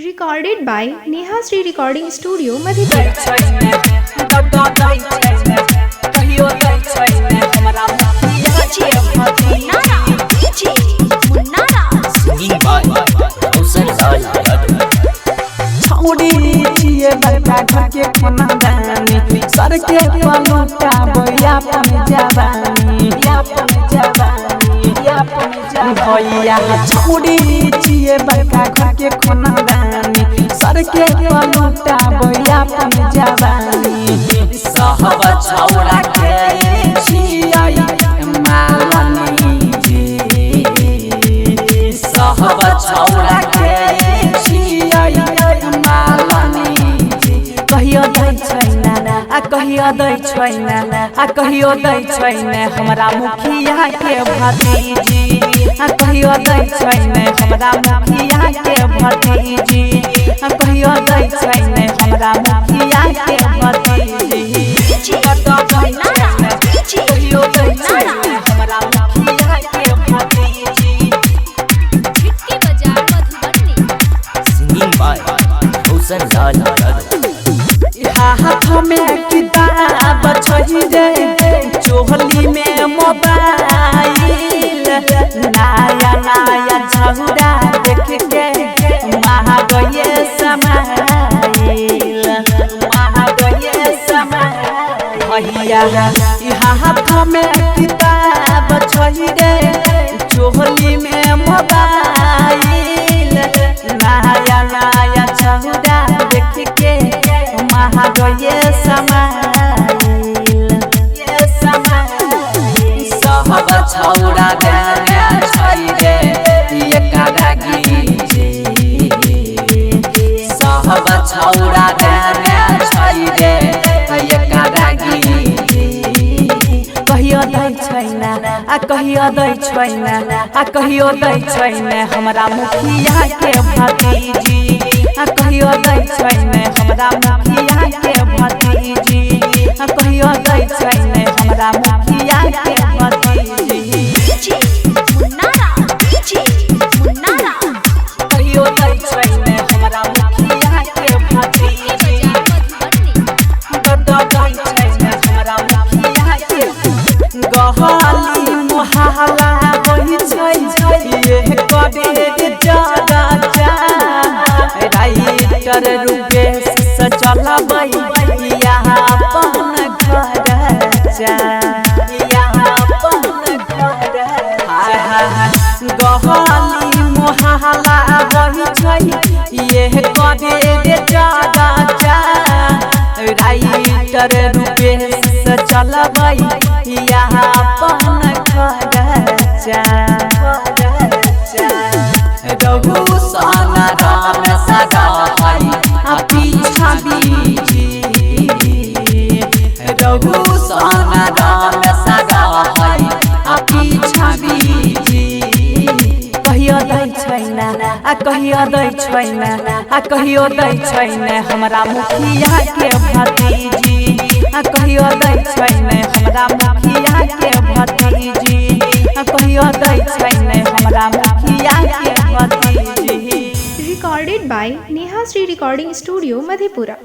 Recorded by Neha Sri Recording Studio, Madhepura. सर के पलटा बोया पन जवानी भैया छोड़ी छिए बड़का घर के खाना दानी सर के पलटा बोया पन जवानी सहब छौड़ा के छिया मालनी जी सहब छौड़ा के छिया मालनी जी कहियो दै छैना कहियो दै छैना कहियो दै छैना हमरा मुखिया के भतीजी कहियो दै छैना हमरा मुखिया के भतीजी कहियो दै छैना हमरा मुखिया के भतीजी कहियो दै छैना हमरा मुखिया के भतीजी खिड़की बाजार मधुबनी सिंगिंग बाय रोशन लाल यादव। हाथ में किताब छही रे चोहली में मोबाइल नया नया झगड़ा देख के महागये समाइल भैया हाथ में किताब छही रे चोहली में मोबाइल नया नया झगड़ा देख के महागये समाइल सहब छौड़ा गाना छै रे एकरा गीजी सहब छौड़ा गाना छै रे एकरा गीजी कहियो दै छैना कहियो दै छैना कहियो दै छैना हमरा मुखिया के भतीजी कहियो दै छैना हमरा मुखिया के भतीजी कहियो दै छैना हमरा मुखिया के भतीजी कहियो दै छैना हमरा मुखिया के भतीजी दै छैना हमरा मुखिया के गहली मोहल्ला होई छै ये कबे जादा राइटर रूपेश से चलबै यहाँ अपन घर गहली मोहल्ला होई छै ये कबे जादा राइटर रूपेश से चलबै यहाँ अपन घर रहु साना राम सदा पीछा बीजी रहु साना राम सदा पीछा बीजी कहियो दै छैना कहियो दै छैना कहियो दै छैना हमरा मुखिया के भतीजी कहियो दै छैना हमरा मुखिया के भतीजी कहियो दै छैना हमरा मुखिया के भतीजी Recorded by Neha Sri Recording Studio, Madhepura.